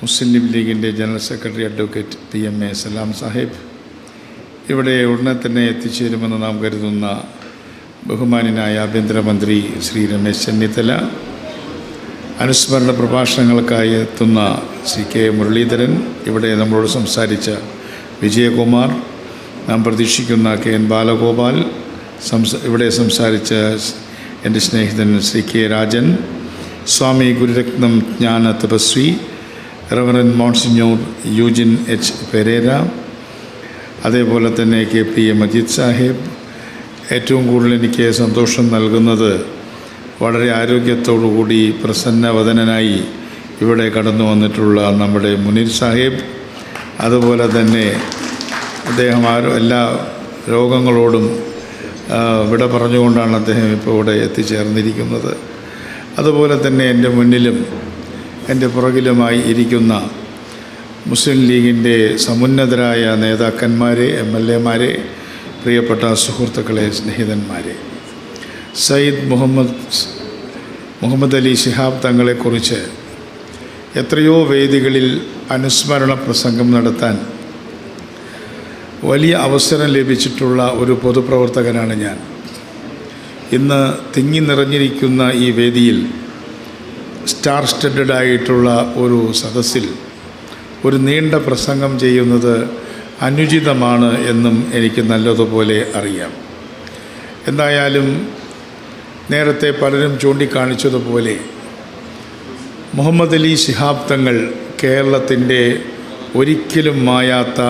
മുസ്ലിം ലീഗിൻ്റെ general secretary advocate PMA സലാം സാഹിബ്, ഇവിടെ ഉടനെ തന്നെ എത്തിച്ചേരുമെന്ന് നാം കരുതുന്ന ബഹുമാന്യനായ ആഭ്യന്തരമന്ത്രി ശ്രീ രമേശ് ചെന്നിത്തല, അനുസ്മരണ പ്രഭാഷണങ്ങൾക്കായി എത്തുന്ന ശ്രീ K മുരളീധരൻ, ഇവിടെ നമ്മളോട് സംസാരിച്ച വിജയകുമാർ, നാം പ്രതീക്ഷിക്കുന്ന KN ബാലഗോപാൽ, ഇവിടെ സംസാരിച്ച എൻ്റെ സ്നേഹിതൻ ശ്രീ K രാജൻ, സ്വാമി ഗുരുരത്നം ജ്ഞാന തപസ്വി റവറൻ മോൺസിഞ്ഞോർ യൂജിൻ H പെരേര, അതേപോലെ തന്നെ KP മജീദ് സാഹിബ്. ഏറ്റവും കൂടുതൽ എനിക്ക് സന്തോഷം നൽകുന്നത് വളരെ ആരോഗ്യത്തോടുകൂടി പ്രസന്നവദനായി ഇവിടെ കടന്നു വന്നിട്ടുള്ള നമ്മുടെ മുനീർ സാഹിബ്, അതുപോലെ തന്നെ അദ്ദേഹം എല്ലാ രോഗങ്ങളോടും വിട പറഞ്ഞുകൊണ്ടാണ് അദ്ദേഹം ഇപ്പോൾ ഇവിടെ എത്തിച്ചേർന്നിരിക്കുന്നത്. അതുപോലെ തന്നെ എൻ്റെ മുന്നിലും എൻ്റെ പുറകിലുമായി ഇരിക്കുന്ന മുസ്ലിം ലീഗിൻ്റെ സമുന്നതരായ നേതാക്കന്മാരെ, MLA മാരെ, പ്രിയപ്പെട്ട സുഹൃത്തുക്കളെ, സ്നേഹിതന്മാരെ, സയ്യിദ് മുഹമ്മദ് അലി ശിഹാബ് തങ്ങളെക്കുറിച്ച് എത്രയോ വേദികളിൽ അനുസ്മരണ പ്രസംഗം നടത്താൻ വലിയ അവസരം ലഭിച്ചിട്ടുള്ള ഒരു പൊതുപ്രവർത്തകനാണ് ഞാൻ. ഇന്ന് തിങ്ങി നിറഞ്ഞിരിക്കുന്ന ഈ വേദിയിൽ സ്റ്റാർ സ്റ്റഡഡ് ആയിട്ടുള്ള ഒരു സദസ്സിൽ ഒരു നീണ്ട പ്രസംഗം ചെയ്യുന്നത് അനുചിതമാണ് എന്നും എനിക്ക് നല്ലതുപോലെ അറിയാം. എന്തായാലും നേരത്തെ പലരും ചൂണ്ടിക്കാണിച്ചതുപോലെ മുഹമ്മദ് അലി ശിഹാബ് തങ്ങൾ കേരളത്തിൻ്റെ ഒരിക്കലും മായാത്ത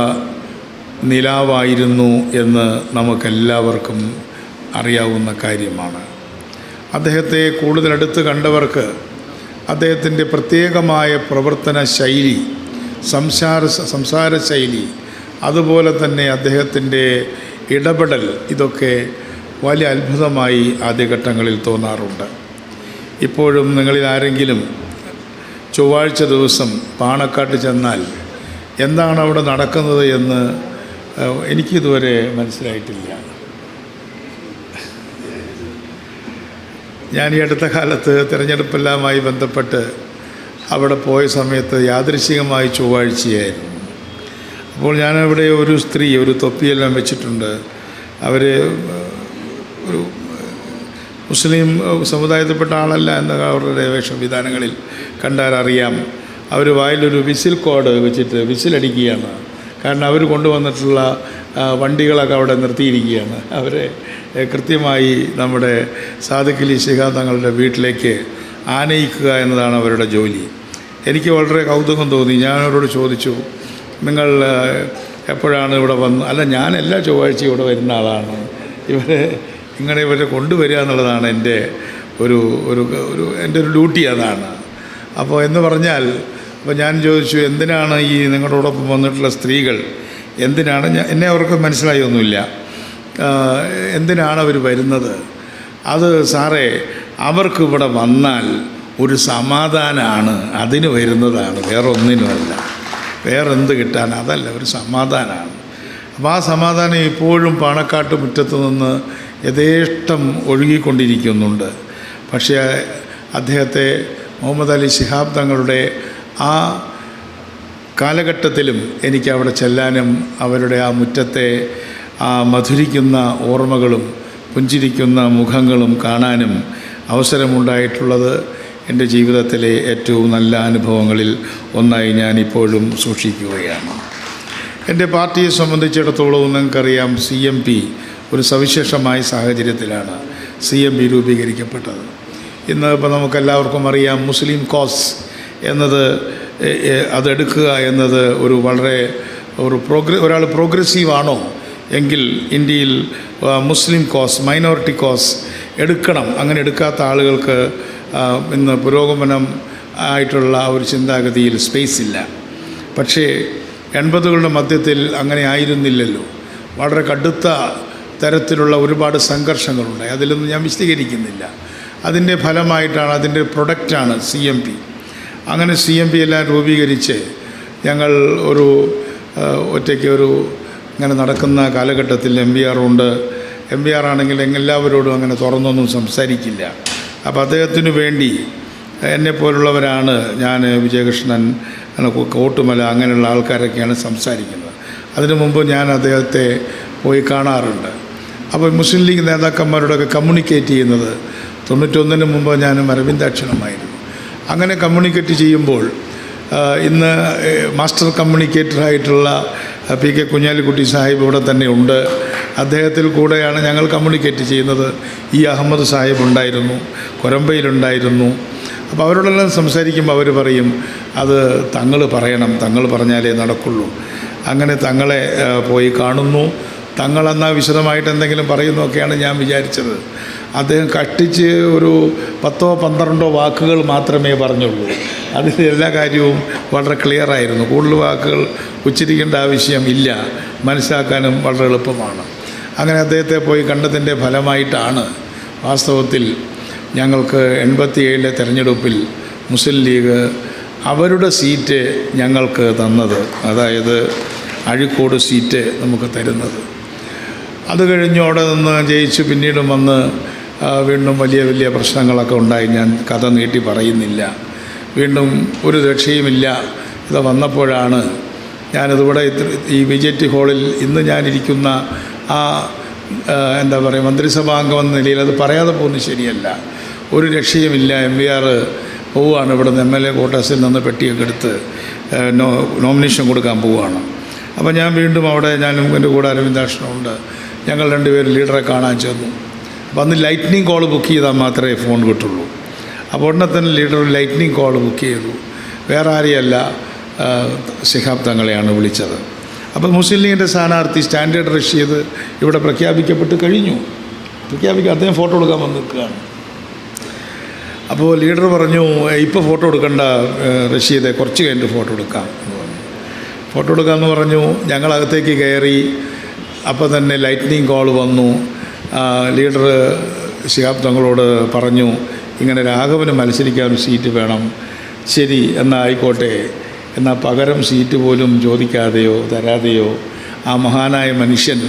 നിലാവായിരുന്നു എന്ന് നമുക്കെല്ലാവർക്കും അറിയാവുന്ന കാര്യമാണ്. അദ്ദേഹത്തെ കൂടുതലടുത്ത് കണ്ടവർക്ക് അദ്ദേഹത്തിൻ്റെ പ്രത്യേകമായ പ്രവർത്തന ശൈലി, സംസാര ശൈലി, അതുപോലെ തന്നെ അദ്ദേഹത്തിൻ്റെ ഇടപെടൽ, ഇതൊക്കെ വലിയ അത്ഭുതമായി ആദ്യഘട്ടങ്ങളിൽ തോന്നാറുണ്ട്. ഇപ്പോഴും നിങ്ങളിൽ ആരെങ്കിലും ചൊവ്വാഴ്ച ദിവസം പാണക്കാട്ട് ചെന്നാൽ എന്താണ് അവിടെ നടക്കുന്നത് എന്ന് എനിക്കിതുവരെ മനസ്സിലായിട്ടില്ല. ഞാൻ ഈ അടുത്ത കാലത്ത് തിരഞ്ഞെടുപ്പെല്ലാമായി ബന്ധപ്പെട്ട് അവിടെ പോയ സമയത്ത് യാദൃശ്ചികമായി ചൊവ്വാഴ്ചയായിരുന്നു. അപ്പോൾ ഞാനവിടെ ഒരു സ്ത്രീ ഒരു തൊപ്പിയെല്ലാം വെച്ചിട്ടുണ്ട്. അവർ ഒരു മുസ്ലിം സമുദായത്തിൽപ്പെട്ട ആളല്ല എന്ന് അവരുടെ വേഷവിധാനങ്ങളിൽ കണ്ടാൽ അറിയാം. അവർ വായിലൊരു വിസിൽ കോഡ് വെച്ചിട്ട് വിസിലടിക്കുകയാണ്. കാരണം അവർ കൊണ്ടുവന്നിട്ടുള്ള വണ്ടികളൊക്കെ അവിടെ നിർത്തിയിരിക്കുകയാണ്. അവരെ കൃത്യമായി നമ്മുടെ സാദിഖ് അലി ശിഹാബ് തങ്ങളുടെ വീട്ടിലേക്ക് ആനയിക്കുക എന്നതാണ് അവരുടെ ജോലി. എനിക്ക് വളരെ കൗതുകം തോന്നി. ഞാൻ അവരോട് ചോദിച്ചു, നിങ്ങൾ എപ്പോഴാണ് ഇവിടെ വന്ന്? അല്ല, ഞാൻ എല്ലാ ചൊവ്വാഴ്ചയും ഇവിടെ വരുന്ന ആളാണ്. ഇവരെ കൊണ്ടുവരിക എന്നുള്ളതാണ് എൻ്റെ ഒരു എൻ്റെ ഒരു ഡ്യൂട്ടി, അതാണ്. അപ്പോൾ എന്ന് പറഞ്ഞാൽ, അപ്പോൾ ഞാൻ ചോദിച്ചു, എന്തിനാണ് ഈ നിങ്ങളോടൊപ്പം വന്നിട്ടുള്ള സ്ത്രീകൾ എന്തിനാണ്? എന്നെ അവർക്ക് മനസ്സിലായി ഒന്നുമില്ല. എന്തിനാണ് അവർ വരുന്നത്? അത് സാറേ, അവർക്ക് ഇവിടെ വന്നാൽ ഒരു സമാധാനമാണ്, അതിന് വരുന്നതാണ്, വേറെ ഒന്നിനുമല്ല. വേറെ എന്ത് കിട്ടാൻ? അതല്ല, ഒരു സമാധാനമാണ്. അപ്പോൾ ആ സമാധാനം ഇപ്പോഴും പാണക്കാട്ട് മുറ്റത്ത് നിന്ന് യഥേഷ്ടം ഒഴുകിക്കൊണ്ടിരിക്കുന്നുണ്ട്. പക്ഷേ അദ്ദേഹത്തെ മുഹമ്മദ് അലി ശിഹാബ് തങ്ങളുടെ ആ കാലഘട്ടത്തിലും എനിക്ക് അവിടെ ചെല്ലാനും അവരുടെ ആ മുറ്റത്തെ ആ മധുരിക്കുന്ന ഓർമ്മകളും പുഞ്ചിരിക്കുന്ന മുഖങ്ങളും കാണാനും അവസരമുണ്ടായിട്ടുള്ളത് എൻ്റെ ജീവിതത്തിലെ ഏറ്റവും നല്ല അനുഭവങ്ങളിൽ ഒന്നായി ഞാനിപ്പോഴും സൂക്ഷിക്കുകയാണ്. എൻ്റെ പാർട്ടിയെ സംബന്ധിച്ചിടത്തോളം നിങ്ങൾക്കറിയാം, CMP ഒരു സവിശേഷമായ സാഹചര്യത്തിലാണ് CMP രൂപീകരിക്കപ്പെട്ടത്. ഇന്ന് ഇപ്പോൾ നമുക്കെല്ലാവർക്കും അറിയാം, മുസ്ലിം കോസ് എന്നത് അതെടുക്കുക എന്നത് ഒരാൾ പ്രോഗ്രസീവാണോ എങ്കിൽ ഇന്ത്യയിൽ മുസ്ലിം കോസ്, മൈനോറിറ്റി കോസ് എടുക്കണം. അങ്ങനെ എടുക്കാത്ത ആളുകൾക്ക് ഇന്ന് പുരോഗമനം ആയിട്ടുള്ള ഒരു ചിന്താഗതിയിൽ സ്പേസ് ഇല്ല. പക്ഷേ 80കളുടെ മധ്യത്തിൽ അങ്ങനെ ആയിരുന്നില്ലല്ലോ. വളരെ കടുത്ത തരത്തിലുള്ള ഒരുപാട് സംഘർഷങ്ങളുണ്ടായി. അതിലൊന്നും ഞാൻ വിശദീകരിക്കുന്നില്ല. അതിൻ്റെ ഫലമായിട്ടാണ്, അതിൻ്റെ പ്രൊഡക്റ്റാണ് CMP. അങ്ങനെ CMP എല്ലാം രൂപീകരിച്ച് ഞങ്ങൾ ഒറ്റയ്ക്ക് ഇങ്ങനെ നടക്കുന്ന കാലഘട്ടത്തിൽ MBR ഉണ്ട്. MBR ആണെങ്കിൽ എല്ലാവരോടും അങ്ങനെ തുറന്നൊന്നും സംസാരിക്കില്ല. അപ്പോൾ അദ്ദേഹത്തിനു വേണ്ടി എന്നെപ്പോലുള്ളവരാണ്, ഞാൻ, വിജയകൃഷ്ണൻ, കോട്ടുമല അങ്ങനെയുള്ള ആൾക്കാരൊക്കെയാണ് സംസാരിക്കുന്നത്. അതിനു മുമ്പ് ഞാൻ അദ്ദേഹത്തെ പോയി കാണാറുണ്ട്. അപ്പോൾ മുസ്ലിം ലീഗ് നേതാക്കന്മാരോടൊക്കെ കമ്മ്യൂണിക്കേറ്റ് ചെയ്യുന്നത് 91 മുമ്പ് ഞാനും അരവിന്ദാക്ഷനുമായിരുന്നു. അങ്ങനെ കമ്മ്യൂണിക്കേറ്റ് ചെയ്യുമ്പോൾ ഇന്ന് മാസ്റ്റർ കമ്മ്യൂണിക്കേറ്ററായിട്ടുള്ള പി കെ കുഞ്ഞാലിക്കുട്ടി സാഹിബ് ഇവിടെ തന്നെ ഉണ്ട്. അദ്ദേഹത്തിൽ കൂടെയാണ് ഞങ്ങൾ കമ്മ്യൂണിക്കേറ്റ് ചെയ്യുന്നത്. ഈ അഹമ്മദ് സാഹിബ് ഉണ്ടായിരുന്നു, കൊരമ്പയിലുണ്ടായിരുന്നു. അപ്പോൾ അവരോടെല്ലാം സംസാരിക്കുമ്പോൾ അവർ പറയും അത് തങ്ങൾ പറയണം, തങ്ങൾ പറഞ്ഞാലേ നടക്കുള്ളൂ. അങ്ങനെ തങ്ങളെ പോയി കാണുന്നു. തങ്ങളെന്നാൽ വിശദമായിട്ട് എന്തെങ്കിലും പറയുന്നതൊക്കെയാണ് ഞാൻ വിചാരിച്ചത്. അദ്ദേഹം കഷ്ടിച്ച് ഒരു 10-12 വാക്കുകൾ മാത്രമേ പറഞ്ഞുള്ളൂ. അതിൽ എല്ലാ കാര്യവും വളരെ ക്ലിയറായിരുന്നു. കൂടുതൽ വാക്കുകൾ ഉച്ചരിക്കേണ്ട ആവശ്യം ഇല്ല, മനസ്സിലാക്കാനും വളരെ എളുപ്പമാണ്. അങ്ങനെ അദ്ദേഹത്തെ പോയി കണ്ടതിൻ്റെ ഫലമായിട്ടാണ് വാസ്തവത്തിൽ ഞങ്ങൾക്ക് 87 തെരഞ്ഞെടുപ്പിൽ മുസ്ലിം ലീഗ് അവരുടെ സീറ്റ് ഞങ്ങൾക്ക് തന്നത്, അതായത് അഴീക്കോട് സീറ്റ് നമുക്ക് തരുന്നത്. അത് കഴിഞ്ഞ് അവിടെ നിന്ന് ജയിച്ച് പിന്നീട് വന്ന് വീണ്ടും വലിയ വലിയ പ്രശ്നങ്ങളൊക്കെ ഉണ്ടായി. ഞാൻ കഥ നീട്ടി പറയുന്നില്ല. വീണ്ടും ഒരു രക്ഷയുമില്ല. ഇത് വന്നപ്പോഴാണ് ഞാനിതിവിടെ ഈ വിജയ് ഹാളിൽ ഇന്ന് ഞാനിരിക്കുന്ന ആ എന്താ പറയുക മന്ത്രിസഭാംഗം എന്ന നിലയിൽ അത് പറയാതെ പോകുന്നത് ശരിയല്ല. ഒരു രക്ഷയുമില്ല. MVR പോവുകയാണ് ഇവിടെ നിന്ന് MLA ക്വാർട്ടേഴ്സിൽ നിന്ന് പെട്ടിയൊക്കെ എടുത്ത് നോമിനേഷൻ കൊടുക്കാൻ പോവുകയാണ്. അപ്പോൾ ഞാൻ വീണ്ടും അവിടെ ഞാനും എൻ്റെ കൂടെ അരവിന്ദാക്ഷനുണ്ട്. ഞങ്ങൾ രണ്ടുപേരും ലീഡറെ കാണാൻ ചെന്നു. അപ്പോൾ അന്ന് ലൈറ്റ്നിങ് കോൾ ബുക്ക് ചെയ്താൽ മാത്രമേ ഫോൺ കിട്ടുള്ളൂ. അപ്പോൾ ഉടനെ തന്നെ ലീഡർ ലൈറ്റ്നിങ് കോൾ ബുക്ക് ചെയ്തു. വേറെ ആരെയല്ല, ശിഹാബ് തങ്ങളെയാണ് വിളിച്ചത്. അപ്പോൾ മുസ്ലിം ലീഗിൻ്റെ സ്ഥാനാർത്ഥി സ്റ്റാൻഡേർഡ് റഷീദ് ഇവിടെ പ്രഖ്യാപിക്കപ്പെട്ട് കഴിഞ്ഞു. അദ്ദേഹം ഫോട്ടോ എടുക്കാൻ വന്ന് നിൽക്കുകയാണ്. അപ്പോൾ ലീഡർ പറഞ്ഞു ഇപ്പോൾ ഫോട്ടോ എടുക്കണ്ട റഷീദെ, കുറച്ച് കഴിഞ്ഞിട്ട് ഫോട്ടോ എടുക്കാം എന്ന് പറഞ്ഞു. ഫോട്ടോ എടുക്കാമെന്ന് പറഞ്ഞു. ഞങ്ങളകത്തേക്ക് കയറി. അപ്പോൾ തന്നെ ലൈറ്റ്നിങ് കോൾ വന്നു. ലീഡർ ശിഹാബ് തങ്ങളോട് പറഞ്ഞു ഇങ്ങനെ രാഘവന് മത്സരിക്കാൻ സീറ്റ് വേണം. ശരി എന്നാൽ ആയിക്കോട്ടെ, എന്നാൽ പകരം സീറ്റ് പോലും ചോദിക്കാതെയോ തരാതെയോ ആ മഹാനായ മനുഷ്യൻ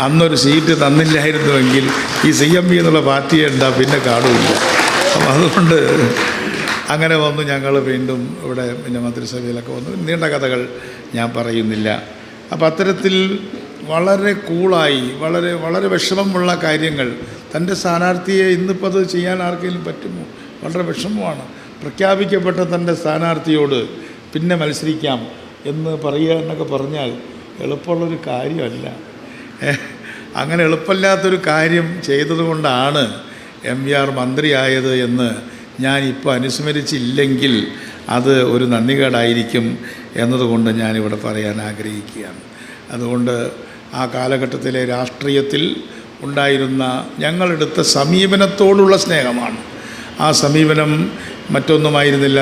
അന്നൊരു സീറ്റ് തന്നില്ലായിരുന്നുവെങ്കിൽ ഈ CMP എന്നുള്ള പാർട്ടിയെ എന്താ പിന്നെ കാണുമില്ല. അപ്പം അതുകൊണ്ട് അങ്ങനെ വന്നു. ഞങ്ങൾ വീണ്ടും ഇവിടെ പിന്നെ മന്ത്രിസഭയിലൊക്കെ വന്നു. നീണ്ട കഥകൾ ഞാൻ പറയുന്നില്ല. അപ്പം അത്തരത്തിൽ വളരെ കൂളായി വളരെ വളരെ വിഷമമുള്ള കാര്യങ്ങൾ. തൻ്റെ സ്ഥാനാർത്ഥിയെ ഇന്നിപ്പോൾ അത് ചെയ്യാൻ ആർക്കെങ്കിലും പറ്റുമോ? വളരെ വിഷമമാണ്. പ്രഖ്യാപിക്കപ്പെട്ട തൻ്റെ സ്ഥാനാർത്ഥിയോട് പിന്നെ മത്സരിക്കാം എന്ന് പറയുക എന്നൊക്കെ പറഞ്ഞാൽ എളുപ്പമുള്ളൊരു കാര്യമല്ല. അങ്ങനെ എളുപ്പമില്ലാത്തൊരു കാര്യം ചെയ്തതുകൊണ്ടാണ് MVR മന്ത്രിയായത് എന്ന് ഞാനിപ്പോൾ അനുസ്മരിച്ചില്ലെങ്കിൽ അത് ഒരു നന്ദികേടായിരിക്കും എന്നതുകൊണ്ട് ഞാനിവിടെ പറയാൻ ആഗ്രഹിക്കുകയാണ്. അതുകൊണ്ട് ആ കാലഘട്ടത്തിലെ രാഷ്ട്രീയത്തിൽ ഉണ്ടായിരുന്ന ഞങ്ങളെടുത്ത സമീപനത്തോടുള്ള സ്നേഹമാണ്. ആ സമീപനം മറ്റൊന്നുമായിരുന്നില്ല.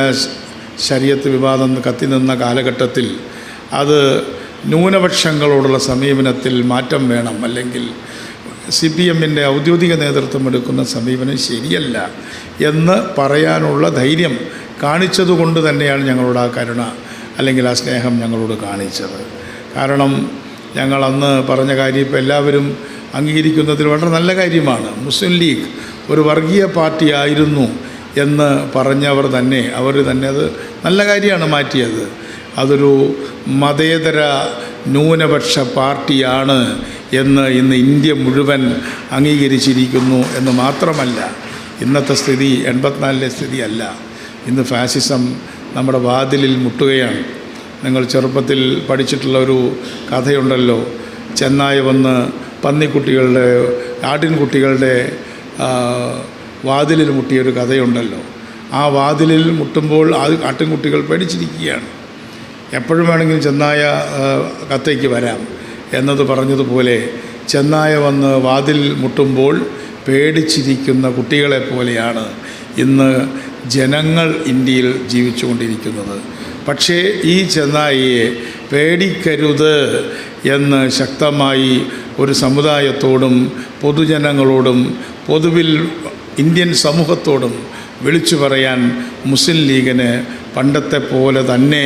ശരീഅത്ത് വിവാദം കത്തി നിന്ന കാലഘട്ടത്തിൽ അത് ന്യൂനപക്ഷങ്ങളോടുള്ള സമീപനത്തിൽ മാറ്റം വേണം, അല്ലെങ്കിൽ CPMൻ്റെ ഔദ്യോഗിക നേതൃത്വം എടുക്കുന്ന സമീപനം ശരിയല്ല എന്ന് പറയാനുള്ള ധൈര്യം കാണിച്ചതുകൊണ്ട് തന്നെയാണ് ഞങ്ങളോട് ആ കരുണ അല്ലെങ്കിൽ ആ സ്നേഹം ഞങ്ങളോട് കാണിച്ചത്. കാരണം ഞങ്ങൾ അന്ന് പറഞ്ഞ കാര്യം ഇപ്പോൾ എല്ലാവരും അംഗീകരിക്കുന്നതിൽ വളരെ നല്ല കാര്യമാണ്. മുസ്ലിം ലീഗ് ഒരു വർഗീയ പാർട്ടിയായിരുന്നു എന്ന് പറഞ്ഞവർ തന്നെ അവർ തന്നെ അത് നല്ല കാര്യമാണ് മാറ്റിയത്. അതൊരു മതേതര ന്യൂനപക്ഷ പാർട്ടിയാണ് എന്ന് ഇന്ന് ഇന്ത്യ മുഴുവൻ അംഗീകരിച്ചിരിക്കുന്നു എന്ന് മാത്രമല്ല, ഇന്നത്തെ സ്ഥിതി 84-ലെ സ്ഥിതിയല്ല. ഇന്ന് ഫാസിസം നമ്മുടെ വാതിലിൽ മുട്ടുകയാണ്. നിങ്ങൾ ചെറുപ്പത്തിൽ പഠിച്ചിട്ടുള്ള ഒരു കഥയുണ്ടല്ലോ, ചെന്നായ വന്ന് പന്നിക്കുട്ടികളുടെ ആട്ടിൻകുട്ടികളുടെ വാതിലിൽ മുട്ടിയൊരു കഥയുണ്ടല്ലോ. ആ വാതിലിൽ മുട്ടുമ്പോൾ ആട്ടിൻകുട്ടികൾ പേടിച്ചിരിക്കുകയാണ്. എപ്പോഴും വേണമെങ്കിലും ചെന്നായ കത്തേക്ക് വരാം എന്നത് പറഞ്ഞതുപോലെ ചെന്നായ വന്ന് വാതിൽ മുട്ടുമ്പോൾ പേടിച്ചിരിക്കുന്ന കുട്ടികളെ പോലെയാണ് ഇന്ന് ജനങ്ങൾ ഇന്ത്യയിൽ ജീവിച്ചുകൊണ്ടിരിക്കുന്നത്. പക്ഷേ ഈ ചെന്നായിയെ പേടിക്കരുത് എന്ന് ശക്തമായി ഒരു സമുദായത്തോടും പൊതുജനങ്ങളോടും പൊതുവിൽ ഇന്ത്യൻ സമൂഹത്തോടും വിളിച്ചു പറയാൻ മുസ്ലിം ലീഗിന് പണ്ടത്തെ പോലെ തന്നെ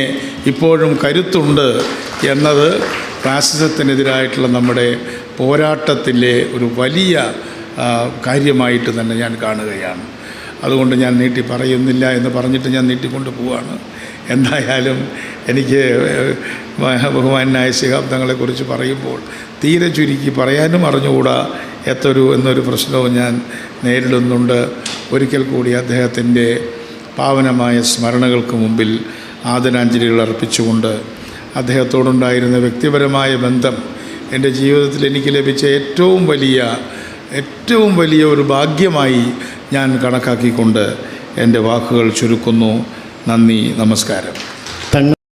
ഇപ്പോഴും കരുത്തുണ്ട് എന്നത് ഫാസിസത്തിനെതിരായിട്ടുള്ള നമ്മുടെ പോരാട്ടത്തിലെ ഒരു വലിയ കാര്യമായിട്ട് തന്നെ ഞാൻ കാണുകയാണ്. അതുകൊണ്ട് ഞാൻ നീട്ടി പറയുന്നില്ല എന്ന് പറഞ്ഞിട്ട് ഞാൻ നീട്ടിക്കൊണ്ട് പോവുകയാണ്. എന്തായാലും എനിക്ക് ബഹുമാനായ ശിഹാബ് തങ്ങളെക്കുറിച്ച് പറയുമ്പോൾ തീരെ ചുരുക്കി പറയാനും അറിഞ്ഞുകൂടാ എന്നൊരു പ്രശ്നവും ഞാൻ നേരിടുന്നുണ്ട്. ഒരിക്കൽ കൂടി അദ്ദേഹത്തിൻ്റെ പാവനമായ സ്മരണകൾക്ക് മുമ്പിൽ ആദരാഞ്ജലികൾ അർപ്പിച്ചുകൊണ്ട് അദ്ദേഹത്തോടുണ്ടായിരുന്ന വ്യക്തിപരമായ ബന്ധം എൻ്റെ ജീവിതത്തിൽ എനിക്ക് ലഭിച്ച ഏറ്റവും വലിയ ഒരു ഭാഗ്യമായി ഞാൻ കണക്കാക്കിക്കൊണ്ട് എൻ്റെ വാക്കുകൾ ചുരുക്കുന്നു. നന്ദി, നമസ്കാരം.